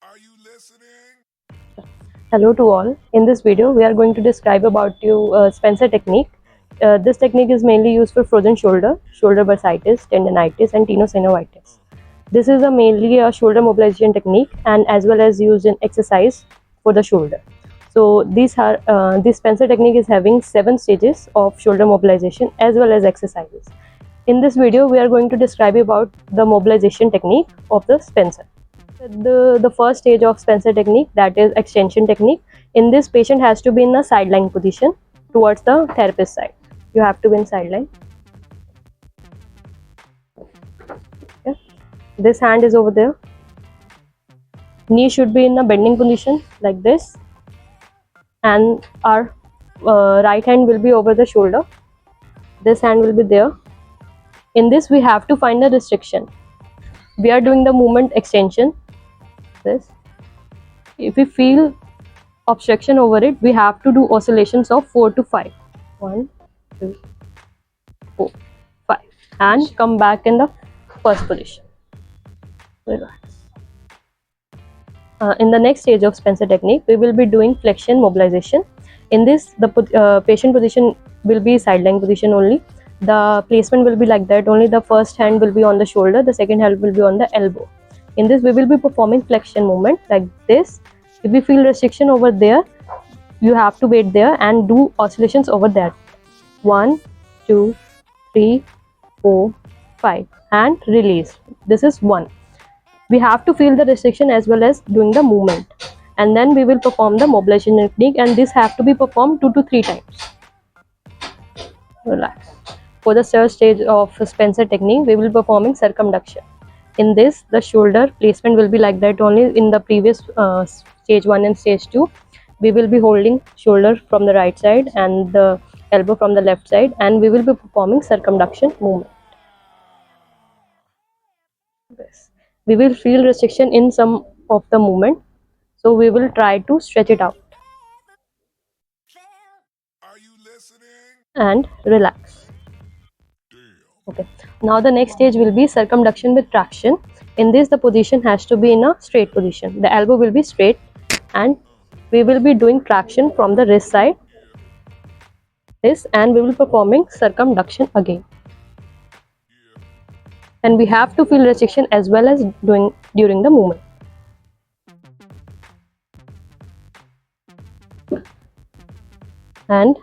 Are you listening? Hello to all. In this video, we are going to describe about you Spencer technique. This technique is mainly used for frozen shoulder, shoulder bursitis, tendonitis, and tenosynovitis. This is mainly a shoulder mobilization technique and as well as used in exercise for the shoulder. So this Spencer technique is having 7 stages of shoulder mobilization as well as exercises. In this video, we are going to describe about the mobilization technique of the Spencer. The first stage of Spencer technique, that is extension technique. In this, patient has to be in a sideline position towards the therapist side. You have to be in sideline. Okay. This hand is over there. Knee should be in a bending position like this, and our right hand will be over the shoulder. This hand will be there. In this, we have to find a restriction. We are doing the movement extension. This. If we feel obstruction over it, we have to do oscillations of 4 to 5. 1, 2, 4, 5, and come back in the first position. Relax. In the next stage of Spencer technique, we will be doing flexion mobilization. In this, the patient position will be sideline position only. The placement will be like that. Only the first hand will be on the shoulder, the second hand will be on the elbow. In this, we will be performing flexion movement like this. If we feel restriction over there, you have to wait there and do oscillations over that. 1, 2, 3, 4, 5, and release. This is 1. We have to feel the restriction as well as doing the movement, and then we will perform the mobilization technique, and this have to be performed 2 to 3 times. Relax. For the third stage of Spencer technique, we will be performing circumduction. In this, the shoulder placement will be like that only. In the previous stage 1 and stage 2, we will be holding shoulder from the right side and the elbow from the left side, and we will be performing circumduction movement. This. We will feel restriction in some of the movement, so we will try to stretch it out Are you listening? and relax. Okay, now the next stage will be circumduction with traction. In this, the position has to be in a straight position. The elbow will be straight, and we will be doing traction from the wrist side, this, and we will performing circumduction again. And we have to feel restriction as well as doing during the movement. And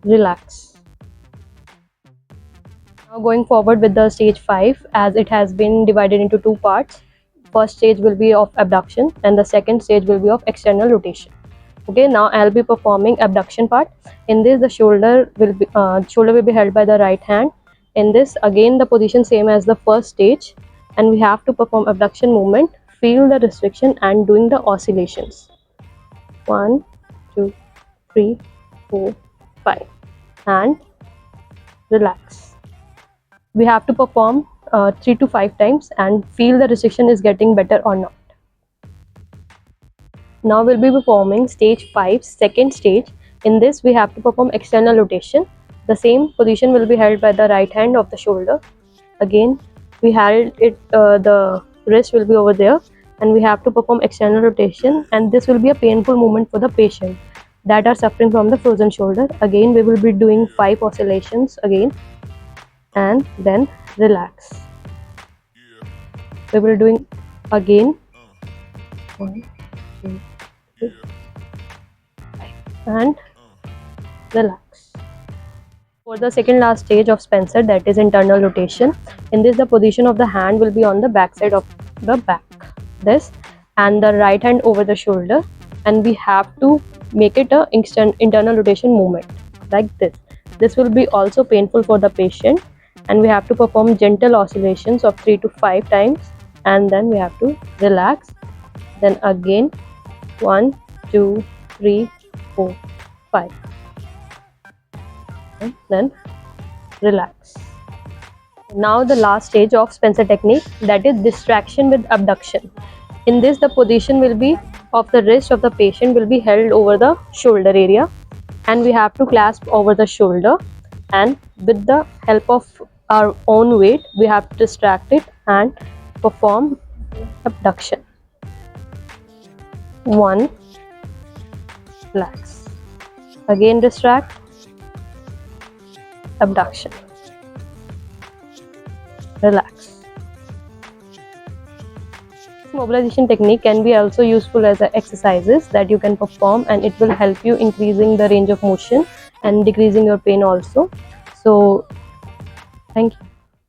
relax. Now going forward with the stage 5, as it has been divided into 2 parts. First stage will be of abduction and the second stage will be of external rotation. Okay, now I'll be performing abduction part. In this, the shoulder will be held by the right hand. In this, again the position same as the first stage, and we have to perform abduction movement, feel the restriction and doing the oscillations. 1, 2, 3, 4, 5, and relax. We have to perform 3 to 5 times and feel the restriction is getting better or not. Now we'll be performing stage 5, second stage. In this, we have to perform external rotation. The same position will be held by the right hand of the shoulder. Again, we held it, the wrist will be over there, and we have to perform external rotation, and this will be a painful movement for the patient that are suffering from the frozen shoulder. Again, we will be doing 5 oscillations again, and then relax. We will doing again 1, 2, 3, 5, and relax. For the second last stage of Spencer, that is internal rotation. In this, the position of the hand will be on the back side of the back, this, and the right hand over the shoulder, and we have to make it a internal rotation movement like this. This will be also painful for the patient, and we have to perform gentle oscillations of 3 to 5 times, and then we have to relax. Then again 1, 2, 3, 4, 5, and then relax. Now the last stage of Spencer technique, that is distraction with abduction. In this, the position will be of the wrist of the patient will be held over the shoulder area, and we have to clasp over the shoulder, and with the help of our own weight we have to distract it and perform abduction. 1. Relax. Again distract. Abduction. Relax. This mobilization technique can be also useful as exercises that you can perform, and it will help you increasing the range of motion and decreasing your pain also. So thank you.